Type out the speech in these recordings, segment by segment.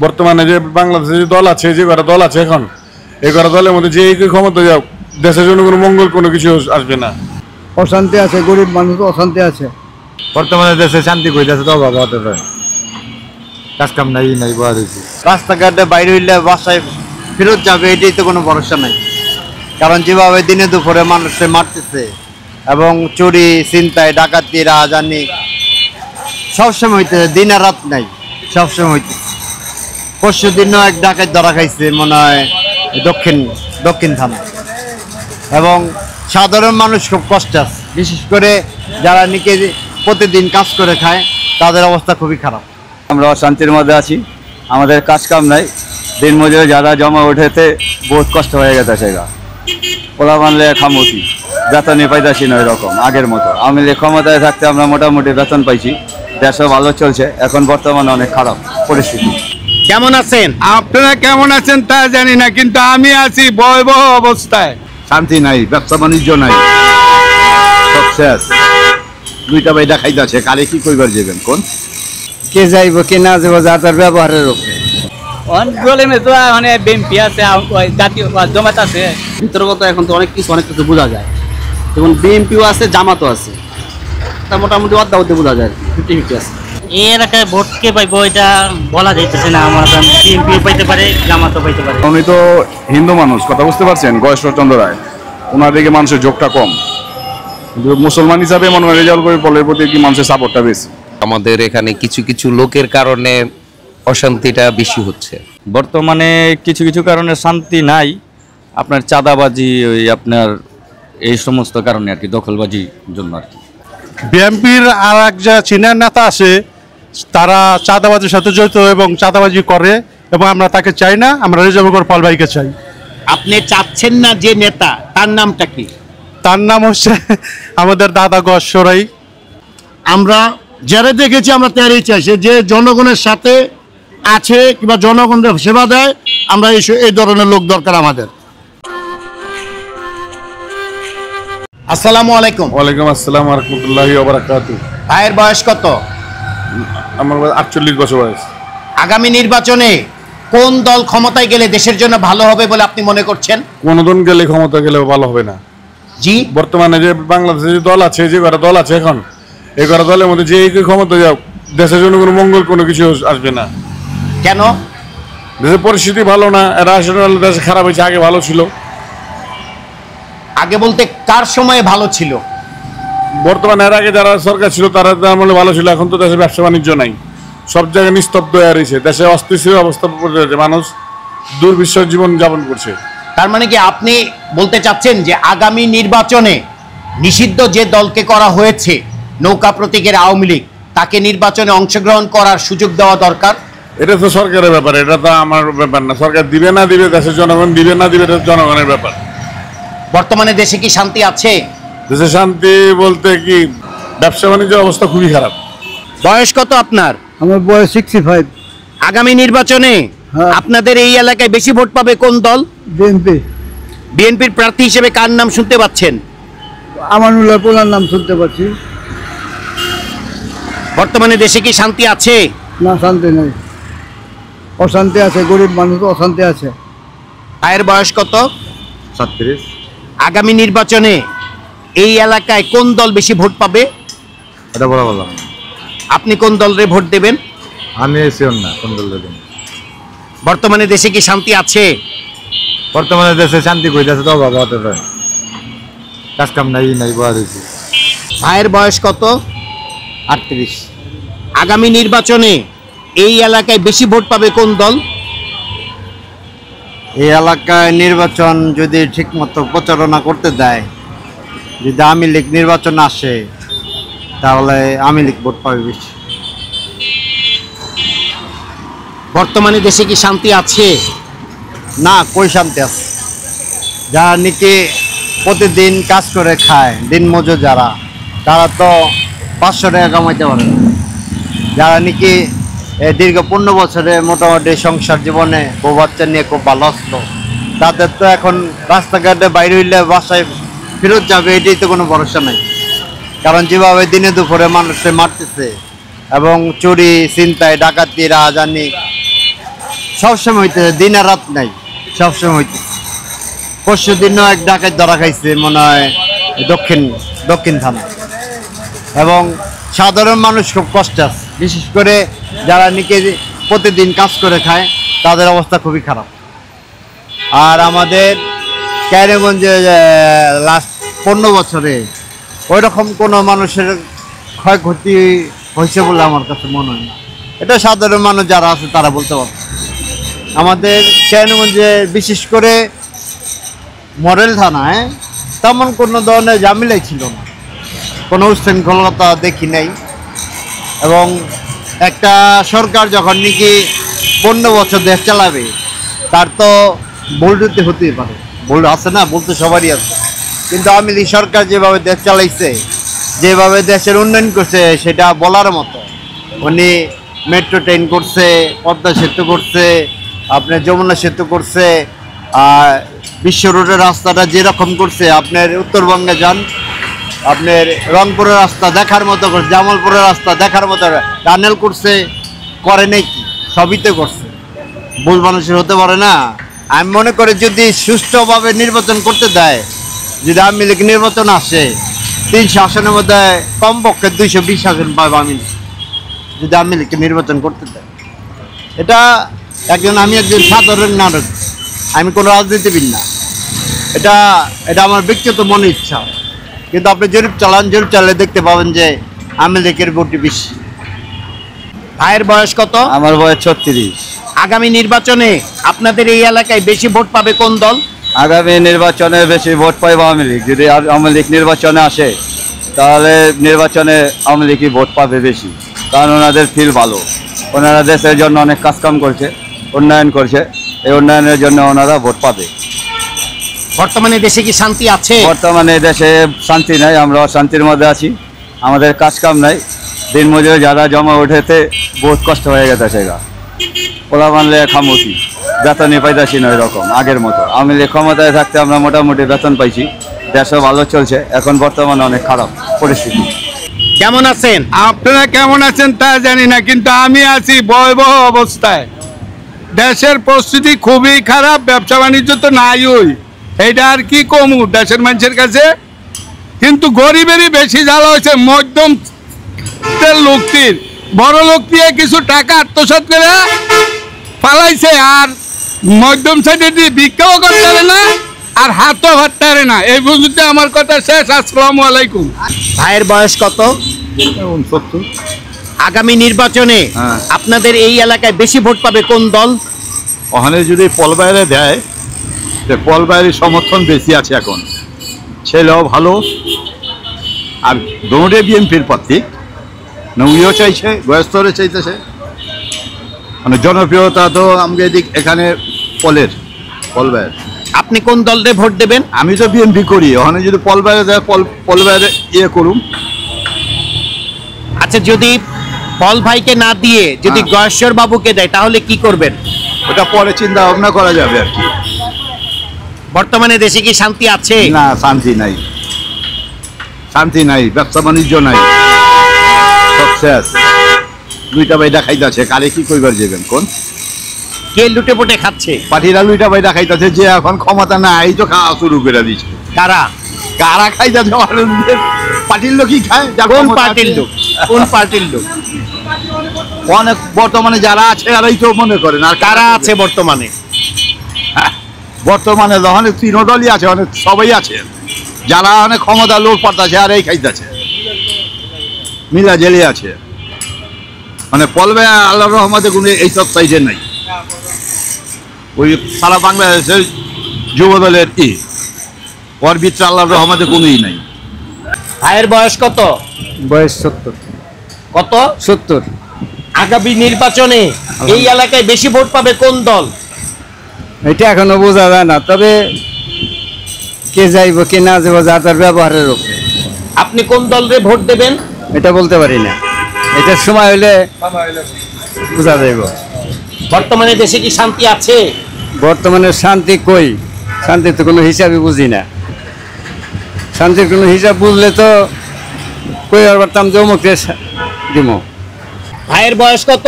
বর্তমানে যে বাংলাদেশে যে দল আছে, যে কটা দল আছে এখন, এই কটা দলের মধ্যে যে ক্ষমতা যাও, দেশের জন্য কোনো মঙ্গল কোনো কিছু আসবে না। অশান্তি আছে, গরিব মানুষ অশান্তি আছে। বর্তমানে দেশে শান্তি কইতেছে তো অভাব হতে পারে, কাজ কাম নাই বয়া দিয়েছে। রাস্তাঘাটে বাইরে হইলে বাসায় ফেরত যাবে এটাই তো কোনো ভরসা নাই। কারণ যেভাবে দিনে দুপুরে মানুষে মারতেছে এবং চুরি ছিনতাই ডাকাতি রাহাজানি সবসময় হইতেছে, দিন আর রাত নাই, সবসময় হইতেছে। পরশু দিনও এক ডাকাত ধরা খাইছে মনে হয় দক্ষিণ থানা। এবং সাধারণ মানুষ খুব কষ্ট আছে, বিশেষ করে যারা নাকি প্রতিদিন কাজ করে খায় তাদের অবস্থা খুবই খারাপ। আমরা অশান্তির মধ্যে আছি, আমাদের কাজ কাম নাই, দিন মজুরি যারা জমা উঠেতে বহুত কষ্ট হয়ে গেছে। সেটা পোলা বানলে খামতি বেতনই পাইতাছি না এরকম আগের মতো। আমি ক্ষমতায় থাকতে আমরা মোটামুটি বেতন পাইছি, দেশও ভালো চলছে। এখন বর্তমানে অনেক খারাপ পরিস্থিতি। কেমন আছেন আপনারা? কেমন আছেন তা জানি না, কিন্তু আমি আছি ভয়াবহ অবস্থায়। শান্তি নাই, ব্যবসা বাণিজ্য নাই, সব শেষ। দুইটা বাইটা খাইতেছে, কারে কি কইবার যাবেন কোন? কে যাইব কে না যাবো যা তার ব্যবহারের উপরে। জাতীয় জমাত আছে, ভিতরগত এখন তো অনেক কিছু বোঝা যায়। যেমন বিএনপিও আছে, জামাতও আছে, তা মোটামুটি অর্ধেক বোঝা যায়, 50-50 আছে। এই এলাকায় ভোট কে পাইবো এটা বলা যাইতেছে না। আমার বিএনপি পাইতে পারে, জামাতও পাইতে পারে। উনি তো হিন্দু মানুষ, কথা বুঝতে পারছেন, গয়েশ্বরচন্দ্র রায়, ওনার দিকে মানুষের যোগটা কম। কিন্তু মুসলমান হিসাবে মনে হয় রেজাল্ট করে বলের প্রতি কি মানুষের সাপোর্টটা বেশি। আমাদের এখানে কিছু কিছু লোকের কারণে অশান্তিটা বেশি হচ্ছে। বর্তমানে কিছু কিছু কারণে শান্তি নাই, আপনার চাঁদাবাজি, ওই আপনার এই সমস্ত কারণে আর কি, দখলবাজির জন্য আর কি। বিএনপির আর এক যা সিনিয়র নেতা আছে, তারা চাঁদাবাজির সাথে জড়িত এবং চাঁদাবাজি করে, এবং আমরা তাকে চাই না, আমরা রেজাবুর পাল ভাইকে চাই। আপনি চাচ্ছেন না যে নেতা, তার নামটা কি? তার নাম হচ্ছে আমাদের দাদা গশ্বরাই। আমরা যারা দেখেছি আমরা তারই চাই, যে জনগণের সাথে আছে কিংবা জনগণের সেবা দেয়, আমরা এই ধরনের লোক দরকার আমাদের। আসসালামু আলাইকুম। ওয়ালাইকুম আসসালাম ওয়া রাহমাতুল্লাহি ওয়া বারাকাতুহু। ভাইয়ের বয়স কত? আমার 48 বছর বয়স। আগামী নির্বাচনে কোন দল ক্ষমতায় গেলে দেশের জন্য ভালো হবে বলে আপনি মনে করছেন? কোন দল গেলে ক্ষমতা গেলে ভালো হবে না। জি, বর্তমানে যে বাংলাদেশে যে দল আছে, যে কটা দল আছে এখন, এই কটা দলের মধ্যে যে ক্ষমতা যাও, দেশের জন্য কোনো মঙ্গল কোনো কিছু আসবে না। কেন? দেশের পরিস্থিতি ভালো না, এরা আসলে দেশ খারাপ হয়েছে, আগে ভালো ছিল। আগে বলতে কার সময়ে ভালো ছিল? বর্তমানে এর আগে যারা সরকার ছিল তারা আমলে ভালো ছিল। এখন তো দেশে ব্যবসা বাণিজ্য নাই, সব জায়গায় নিস্তব্ধ হয়ে রয়েছে, দেশে অস্থিতিশীল অবস্থা পড়ে রয়েছে, মানুষ দুর্বিষহ জীবন যাপন করছে। তার মানে কি আপনি বলতে চাচ্ছেন যে আগামী নির্বাচনে নিষিদ্ধ যে দলকে করা হয়েছে নৌকা প্রতীকের আওয়ামী লীগ, তাকে নির্বাচনে অংশগ্রহণ করার সুযোগ দেওয়া দরকার? এটা তো সরকারের ব্যাপার, এটা তো আমার ব্যাপার না। সরকার দিবে না দিবে, দেশের জনগণ দিবে না দিবে, এটা জনগণের ব্যাপার। বর্তমানে দেশে কি শান্তি আছে? দেশে শান্তি বলতে কি, ব্যবসা বাণিজ্যের অবস্থা খুবই খারাপ। বয়স কত আপনার? আমার বয়স 65। আগামী নির্বাচনে আপনাদের এই এলাকায় বেশি ভোট পাবে কোন দল? বিএনপি। বিএনপির প্রার্থী হিসেবে কার নাম শুনতে পাচ্ছেন? আমানুল্লাহ পোলার নাম শুনতে পাচ্ছি। বর্তমানে দেশে কি শান্তি আছে? না, শান্তি নেই, অশান্তি আছে, গরিব মানুষ অশান্তি আছে। ভাইয়ের বয়স কত? 37। আগামী নির্বাচনে এই এলাকায় কোন দল বেশি ভোট পাবে? এটা বললাম। আপনি কোন দলরে ভোট দেবেন? আমি এসিও না কোন দল দেবেন। বর্তমানে দেশে কি শান্তি আছে? বর্তমানে দেশে শান্তি কইতেছে তো অভাব হতে পারে, কাজ কাম নাই বয়া দিয়েছে। ভাইয়ের বয়স কত? 38। আগামী নির্বাচনে এই এলাকায় বেশি ভোট পাবে কোন দল? এই এলাকায় নির্বাচন যদি ঠিকমতো প্রচারণা করতে দেয়, যদি আওয়ামী লীগ নির্বাচন আসে, তাহলে আওয়ামী লীগ ভোট পাবে বেশি। বর্তমানে দেশে কি শান্তি আছে? না, কই শান্তি আছে? যারা নাকি প্রতিদিন কাজ করে খায়, দিন মজুর যারা, তারা তো 500 টাকা কামাইতে পারে না। যারা নাকি দীর্ঘ 15 বছরে মোটামুটি সংসার জীবনে বউ বাচ্চা নিয়ে খুব ভালো আসলো, তাদের তো এখন রাস্তাঘাটে বাইরে হইলে বাসায় ফেরত যাবে এটাই তো কোনো ভরসা নাই। কারণ যেভাবে দিনে দুপুরে মানুষে মারতেছে এবং চুরি ছিনতাই ডাকাতি রাহাজানি সবসময় হইতেছে, দিন আর রাত নাই, সবসময় হইতেছে। পরশু দিনও এক ডাকাত ধরা খাইছে মনে হয় দক্ষিণ থানা। এবং সাধারণ মানুষ খুব কষ্ট আছে, বিশেষ করে যারা নাকি প্রতিদিন কাজ করে খায় তাদের অবস্থা খুবই খারাপ। আর আমাদের ক্যারিগঞ্জে লাস্ট 15 বছরে ওই রকম কোনো মানুষের ক্ষয়ক্ষতি হয়েছে বলে আমার কাছে মনে হয় না। এটা সাধারণ মানুষ যারা আছে তারা বলতে পারে। আমাদের ক্যারিগঞ্জে বিশেষ করে মডেল থানায় তেমন কোনো ধরনের ঝামেলাই ছিল না, কোনো উচ্ছৃঙ্খলতা দেখি নাই। এবং একটা সরকার যখন নাকি 15 বছর দেশ চালাবে তার তো ভুল হতেই পারে, ভুল আছে না, বলতে সবারই আছে। কিন্তু আওয়ামী লীগ সরকার যেভাবে দেশ চালাইছে, যেভাবে দেশের উন্নয়ন করছে সেটা বলার মতো। উনি মেট্রো ট্রেন করছে, পদ্মা সেতু করছে, আপনার যমুনা সেতু করছে, আর বিশ্ব রোডের রাস্তাটা যেরকম করছে, আপনার উত্তরবঙ্গে যান, আপনার রংপুরের রাস্তা দেখার মতো করছে, জামালপুরের রাস্তা দেখার মতো টানেল করছে, করে নেই কি, সবই তো করছে। ভুল মানুষের হতে পারে না। আমি মনে করি যদি সুষ্ঠুভাবে নির্বাচন করতে দেয়, যদি আওয়ামী লীগ নির্বাচন আসে 300 আসনের মধ্যে কমপক্ষে 220 আসন পাবে আওয়ামী লীগ, যদি আওয়ামী লীগকে নির্বাচন করতে দেয়। আমি একজন সাধারণ নাগরিক, আমি কোনো রাজনীতিবিদ না। এটা আমার ব্যক্তিগত মনে ইচ্ছা। কিন্তু আপনি জরিপ চালালে দেখতে পাবেন যে আওয়ামী লীগের ভোটই বেশি। ভাইয়ের বয়স কত? আমার বয়স 36। আগামী নির্বাচনে আপনাদের এই এলাকায় বেশি ভোট পাবে কোন দল? আগামী নির্বাচনে বেশি ভোট পাইব আওয়ামী লীগ। যদি আওয়ামী লীগ নির্বাচনে আসে তাহলে নির্বাচনে আওয়ামী লীগই ভোট পাবে বেশি, কারণ ওনাদের ফিল ভালো, ওনারা দেশের জন্য অনেক কাজকাম করছে, উন্নয়ন করছে, এই উন্নয়নের জন্য ওনারা ভোট পাবে। বর্তমানে দেশে কি শান্তি আছে? বর্তমানে দেশে শান্তি নাই, আমরা অশান্তির মধ্যে আছি, আমাদের কাজকাম নাই। দিন মজুরি যারা জমা উঠেতে বহুত কষ্ট হয়ে গেছে, সেগা ওলা মানলে খামতি বেতনই পাইতাছি না এরকম আগের মতো। আওয়ামী লীগ ক্ষমতায় থাকতে আমরা মোটামুটি বেতন পাইছি, দেশও ভালো চলছে। এখন বর্তমানে অনেক খারাপ পরিস্থিতি। কেমন আছেন? আপনারা কেমন আছেন তা জানি না, কিন্তু আমি আছি ভয়াবহ অবস্থায়। দেশের পরিস্থিতি খুবই খারাপ, ব্যবসা বাণিজ্য তো নাই, এইটা আর কি কমু দেশের মানুষের কাছে। কিন্তু গরিবেরই বেশি জ্বালা হয়েছে, মধ্যম লোকটির, বড় লোক দিয়ে কিছু টাকা আত্মসাৎ করে পালাইছে, আর মধ্যম সাইডে দিয়ে ভিক্ষাও করতে পারে না, আর হাতও ভাবতে পারে না। এই পর্যন্ত আমার কথা শেষ। আসসালামু আলাইকুম। ভাইয়ের বয়স কত? 69। আগামী নির্বাচনে আপনাদের এই এলাকায় বেশি ভোট পাবে কোন দল? ওখানে যদি পলবাইরে দেয়, পলবাইরের সমর্থন বেশি আছে এখন, ছেলেও ভালো, আর দৌড়ে বিএনপির প্রার্থী নৌইও চাইছে, বয়স্তরে চাইতেছে, মানে জনপ্রিয়তা তো আমাকে এখানে পলবাইয়ের। আপনি কোন দলরে ভোট দেবেন? আমি তো বিএনপি করি, ওখানে যদি পলবাইরে দেয় পলবাইরে করুম। আচ্ছা, যদি পল ভাইকে না দিয়ে যদি গয়েশ্বর বাবুকে দেয় তাহলে কি করবেন? ওটা পরে চিন্তা ভাবনা করা যাবে আর কি। বর্তমানে দেশে কি শান্তি আছে? না, শান্তি নাই, শান্তি নাই, ব্যবসা বাণিজ্য নাই, সব শেষ। 2টা বাইদা খাইতেছে, কারে কি কইবার যাবেন কোন? কে লুটে পুটে খাচ্ছে? পার্টিরা 2টা বাইদা খাইতেছে, যে এখন ক্ষমতা নাই তো খাওয়া শুরু করে দিচ্ছে। কারা কারা খাইতেছে? পার্টির লোকই খায়। কোন পার্টির লোক? কোন পার্টির লোক? অনেক বর্তমানে যারা আছে এরাই তো মনে করেন। আর কারা আছে বর্তমানে? বর্তমানে অনেক তৃণদলই আছে, অনেক সবাই আছে, যারা অনেক ক্ষমতা লোক পাঠাচ্ছে আর এই খাইতেছে, মিলা জেলে আছে। মানে পলবে আল্লাহর রহমতে কোনো এইসব সাইডে নাই। ওই সারা বাংলাদেশের যুব দলের ওর ভিতরে আল্লাহর রহমতে কোনোই নাই। ভাইয়ের বয়স কত? বয়স 70। কত? 70। আগামী নির্বাচনে এই এলাকায় বেশি ভোট পাবে কোন দল? এটা এখনো বোঝা যায় না, তবে কে যাইব কে না যাইব যা তার ব্যবহারের উপরে। আপনি কোন দলরে ভোট দেবেন? এটা বলতে পারি না, এটার সময় হইলে বোঝা যাইব। বর্তমানে দেশে কি শান্তি আছে? বর্তমানে শান্তি কই? শান্তির তো কোনো হিসাবই বুঝি না। শান্তির কোনো হিসাব বুঝলে তো কই আর পারতাম যে অমুককে দিব। ভাইয়ের বয়স কত?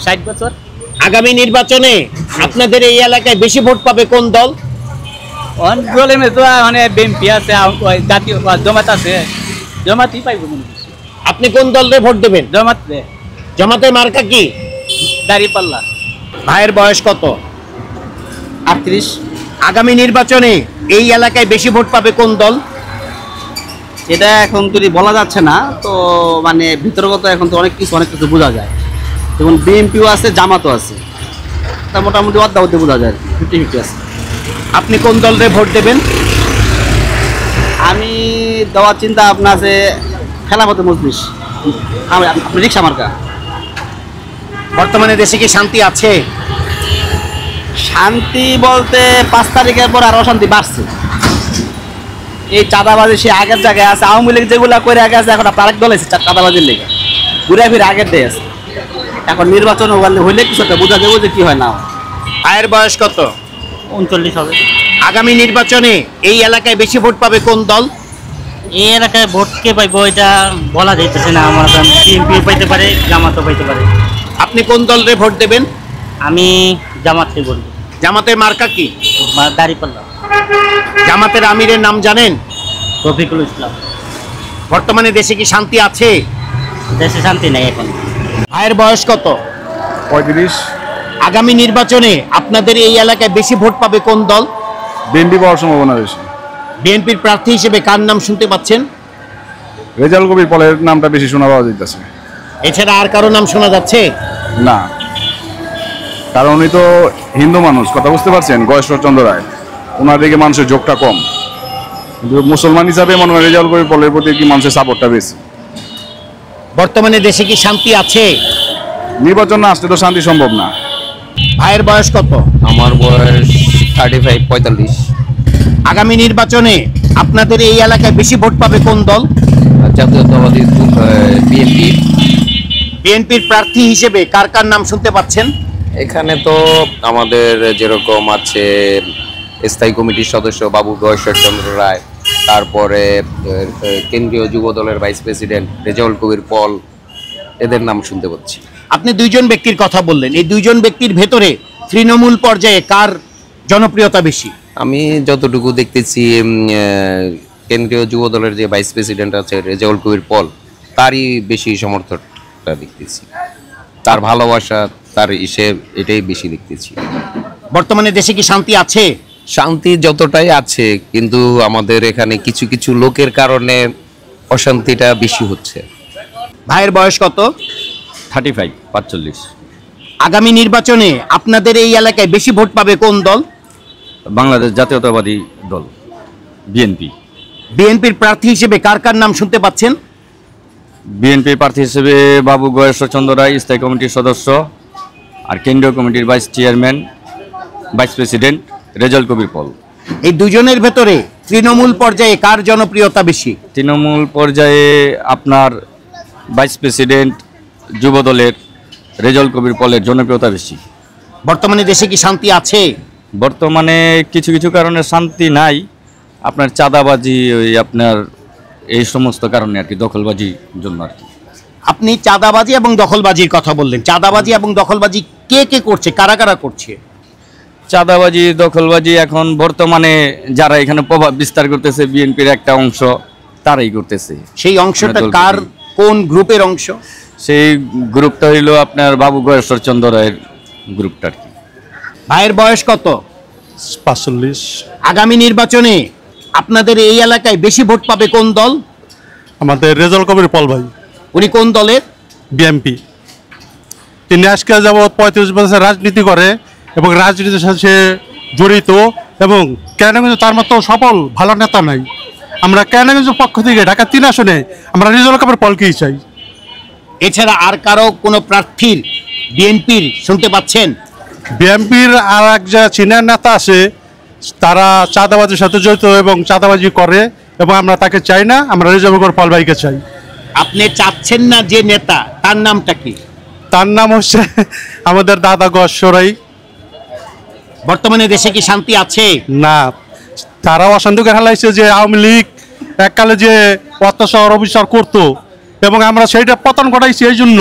60 বছর। আগামী নির্বাচনে আপনাদের এই এলাকায় বেশি ভোট পাবে কোন দল? দলের মধ্যে মানে বিএনপি আছে, জাতীয় জমাত আছে, জমাতই পাইব মনে করছি। আপনি কোন দলের ভোট দেবেন? জমাত, জামাতের মার্কা কি? দাঁড়িপাল্লা। ভাইয়ের বয়স কত? 38। আগামী নির্বাচনে এই এলাকায় বেশি ভোট পাবে কোন দল? এটা এখন যদি বলা যাচ্ছে না, তো মানে ভিতরগত এখন তো অনেক কিছু বোঝা যায়। যেমন বিএনপিও আছে, জামাতও আছে, তা মোটামুটি অর্ধেক বোঝা যায়, 50-50 আছে। আপনি কোন দলের ভোট দেবেন? আমি দেওয়ার চিন্তা আপনার আছে খেলাফতে মজলিস, রিক্সা মার্কা। বর্তমানে দেশে কি শান্তি আছে? শান্তি বলতে 5 তারিখের পর আর অশান্তি বাড়ছে। এই চাঁদাবাজি সে আগের জায়গায় আছে, আওয়ামী লীগ যেগুলা করে আগে আছে, এখন আরেক দল আছে চাঁদাবাজির লেগে ঘুরে ফিরে আগের দেয় আছে। এখন নির্বাচন হইলে কিছু একটা বোঝা যাবে যে কি হয় না। ভাইয়ের বয়স কত? 39 হবে। আগামী নির্বাচনে এই এলাকায় বেশি ভোট পাবে কোন দল? এই এলাকায় ভোট কে পাইবো এটা বলা যাইতেছে না। আমার বিএনপি পাইতে পারে, জামাতও পাইতে পারে। আপনি কোন দলের ভোট দেবেন? আমি জামাতকে বলবো। জামাতের মার্কা কি? দাঁড়িপাল্লা। জামাতের আমিরের নাম জানেন? রফিকুল ইসলাম। বর্তমানে দেশে কি শান্তি আছে? দেশে শান্তি নাই এখন। ভাইয়ের বয়স কত? 35। আগামী নির্বাচনে আপনাদের এই এলাকায় বেশি ভোট পাবে কোন দল? বিএনপি পাওয়ার সম্ভাবনা বেশি। বিএনপির প্রার্থী হিসেবে কার নাম শুনতে পাচ্ছেন? রেজাউল কবির পলের নামটা বেশি শোনা পাওয়া যাইতেছে। এছাড়া আর কারো নাম শোনা যাচ্ছে না, কারণ উনি তো হিন্দু মানুষ, কথা বুঝতে পারছেন, গয়েশ্বরচন্দ্র রায়, ওনার দিকে মানুষের যোগটা কম, কিন্তু মুসলমান হিসাবে মনে হয় রেজাউল কবির পলের প্রতি কি মানুষের সাপোর্টটা বেশি। বর্তমানে দেশে কি শান্তি আছে? নির্বাচন না আসলে তো শান্তি সম্ভব না। ভাইয়ের বয়স কত? আমার বয়স 35-45। আগামী নির্বাচনে আপনাদের এই এলাকায় বেশি ভোট পাবে কোন দল? জাতীয়তাবাদী বিএনপি। বিএনপির প্রার্থী হিসেবে কার কার নাম শুনতে পাচ্ছেন? এখানে তো আমাদের যেরকম আছে স্থায়ী কমিটির সদস্য বাবু গয়েশ্বরচন্দ্র রায়, তারপরে কেন্দ্রীয় যুব দলের ভাইস প্রেসিডেন্ট রেজাউল কবির পল, এদের নাম শুনতে পাচ্ছি। আপনি দুইজন ব্যক্তির কথা বললেন, এই দুইজন ব্যক্তির ভেতরে তৃণমূল পর্যায়ে কার জনপ্রিয়তা বেশি? আমি যতটুকু দেখতেছি কেন্দ্রীয় যুব দলের যে ভাইস প্রেসিডেন্ট আছে রেজাউল কবির পল, তারই বেশি সমর্থকটা দেখতেছি, তার ভালোবাসা, তার হিসেব, এটাই বেশি দেখতেছি। বর্তমানে দেশে কি শান্তি আছে? শান্তি যতটাই আছে, কিন্তু আমাদের এখানে কিছু কিছু লোকের কারণে অশান্তিটা বেশি হচ্ছে। ভাইয়ের বয়স কত? 35-45। আগামী নির্বাচনে আপনাদের এই এলাকায় বেশি ভোট পাবে কোন দল? বাংলাদেশ জাতীয়তাবাদী দল, বিএনপি। বিএনপির প্রার্থী হিসেবে কার কার নাম শুনতে পাচ্ছেন? বিএনপি প্রার্থী হিসেবে বাবু গয়েশ্বরচন্দ্র রায়, স্থায়ী কমিটির সদস্য, আর কেন্দ্রীয় কমিটির vice chairman, vice president Rezaul Kabir Pal. এই দুজনের ভেতরে তৃণমূল পর্যায়ে কার জনপ্রিয়তা বেশি? তৃণমূল পর্যায়ে আপনার ভাইস প্রেসিডেন্ট যুব দলের রেজাউল কবির পলের জনপ্রিয়তা বেশি। বর্তমানে দেশে কি শান্তি আছে? বর্তমানে কিছু কিছু কারণে শান্তি নাই, আপনার চাঁদাবাজি, ওই আপনার এই সমস্ত কারণে আর কি, দখলবাজির জন্য আর কি। আপনি চাঁদাবাজি এবং দখলবাজির কথা বললেন, চাঁদাবাজি এবং দখলবাজি কে কে করছে, কারা কারা করছে? চাঁদাবাজি দখলবাজি এখন বর্তমানে যারা এখানে প্রভাব বিস্তার করতেছে, বিএনপির একটা অংশ, তারাই করতেছে। সেই অংশটা কার, কোন গ্রুপের অংশ? সেই গ্রুপটা হইল আপনার বাবু গয়েশ্বরচন্দ্র রায়ের গ্রুপটা আর কি। ভাইয়ের বয়স কত? 45। আগামী নির্বাচনে আপনাদের এই এলাকায় বেশি ভোট পাবে কোন দল? আমাদের রেজাউল কবির পল ভাই। উনি কোন দলের? বিএনপি। তিনি আজকে যাবৎ 35 বছর রাজনীতি করে এবং রাজনীতির সাথে জড়িত, এবং কেন কিন্তু তার মতো সফল ভালো নেতা নাই। আমরা কেন কিন্তু পক্ষ থেকে ঢাকা 3 আসনে আমরা রেজাউল কবির পলকেই চাই। এছাড়া আর কারো কোনো প্রার্থীর বিএনপির শুনতে পাচ্ছেন? বিএনপির আর এক যে সিনিয়র নেতা আছে, তারা চাঁদাবাজির সাথে জড়িত এবং চাঁদাবাজি করে, এবং আমরা তাকে চাই না, আমরা রেজাউল কবির পল ভাইকে চাই। আপনি চাচ্ছেন না যে নেতা, তার নামটা কি? তার নাম হচ্ছে আমাদের দাদা গয়েশ্বরাই। বর্তমানে দেশে কি শান্তি আছে? না, তারাও অশান্তিকে হালাইছে যে আওয়ামী লীগ এককালে যে অত্যাচার অবিচার করতো, এবং আমরা সেইটা পতন ঘটাইছি। এই জন্য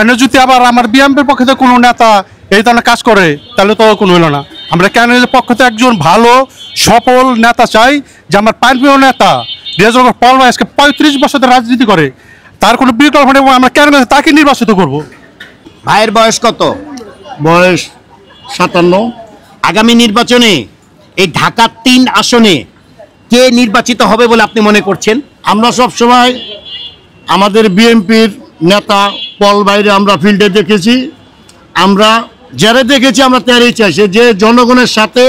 এনে যদি আবার আমার বিএনপির পক্ষে কোনো নেতা এই ধরনের কাজ করে, তাহলে তো কোনো হলো না। আমরা ক্যান্ডিডেটের পক্ষ থেকে একজন ভালো সফল নেতা চাই, যে আমার প্রাণপ্রিয় নেতা রেজাউল পল ভাই আজকে 35 বছর ধরে রাজনীতি করে, তার কোনো বিকল্প নেই, আমরা কেন তাকে নির্বাচিত করব। ভাইয়ের বয়স কত? বয়স 57। আগামী নির্বাচনে এই ঢাকা 3 আসনে কে নির্বাচিত হবে বলে আপনি মনে করছেন? আমরা সব সময় আমাদের বিএনপির নেতা পল বাইরে আমরা ফিল্ডে দেখেছি, আমরা যারা দেখেছি আমরা তারই চাই, সে যে জনগণের সাথে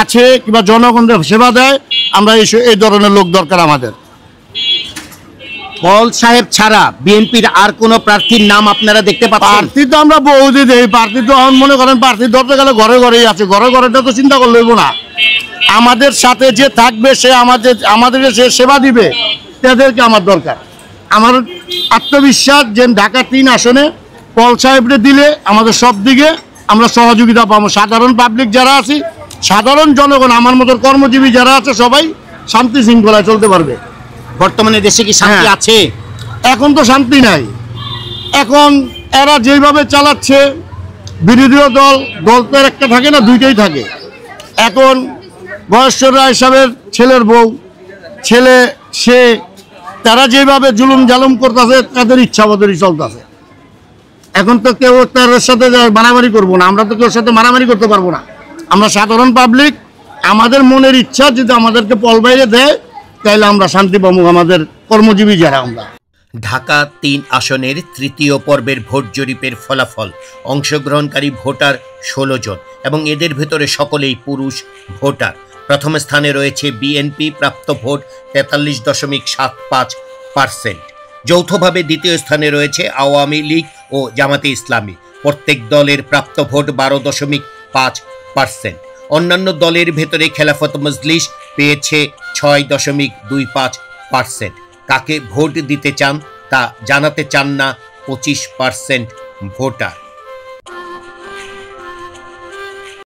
আছে কিংবা জনগণের সেবা দেয়, আমরা এই ধরনের লোক দরকার আমাদের। পল সাহেব ছাড়া বিএনপির আর কোন প্রার্থীর নাম আপনারা দেখতে পাচ্ছেন? প্রার্থী তো আমরা বহুদিন এই প্রার্থী তো মনে করেন প্রার্থী ধরতে গেলে ঘরে ঘরেই আছে, ঘরে ঘরেটা তো চিন্তা করলে হইব না। আমাদের সাথে যে থাকবে সে আমাদের সে সেবা দিবে, তাদেরকে আমার দরকার। আমার আত্মবিশ্বাস যে ঢাকা 3 আসনে পল সাহেবরে দিলে আমাদের সব দিকে আমরা সহযোগিতা পাবো। সাধারণ পাবলিক যারা আছি, সাধারণ জনগণ, আমার মতো কর্মজীবী যারা আছে, সবাই শান্তি শৃঙ্খলায় চলতে পারবে। বর্তমানে দেশে কি শান্তি আছে? এখন তো শান্তি নাই। এখন এরা যেভাবে চালাচ্ছে, বিরোধী দল তো একটা থাকে না, দুইটাই থাকে। এখন বয়স্ক রায় সাহেবের ছেলের বউ ছেলে, তারা যেভাবে জুলুম জালুম করতেছে, তাদের ইচ্ছা মতোই চলতেছে। এখন তো কেউ তার সাথে মারামারি করবো না, আমরা তো কেউ সাথে মারামারি করতে পারবো না। আমরা সাধারণ পাবলিক, আমাদের মনের ইচ্ছা যদি আমাদেরকে পল বাইরে দেয়, তাইলে আমরা শান্তি পাবো, আমাদের কর্মজীবী যারা আমরা। ঢাকা 3 আসনের তৃতীয় পর্বের ভোট জরিপের ফলাফল, অংশগ্রহণকারী ভোটার 16 জন এবং এদের ভেতরে সকলেই পুরুষ ভোটার। প্রথম স্থানে রয়েছে বিএনপি, প্রাপ্ত ভোট 43.75%। যৌথভাবে দ্বিতীয় স্থানে রয়েছে আওয়ামী লীগ ও জামাতে ইসলামী, প্রত্যেক দলের প্রাপ্ত ভোট 12.5%। অন্যান্য দলের ভেতরে খেলাফত মজলিস পেয়েছে 6.25%। কাকে ভোট দিতে চান তা জানাতে চান না 25% ভোটার।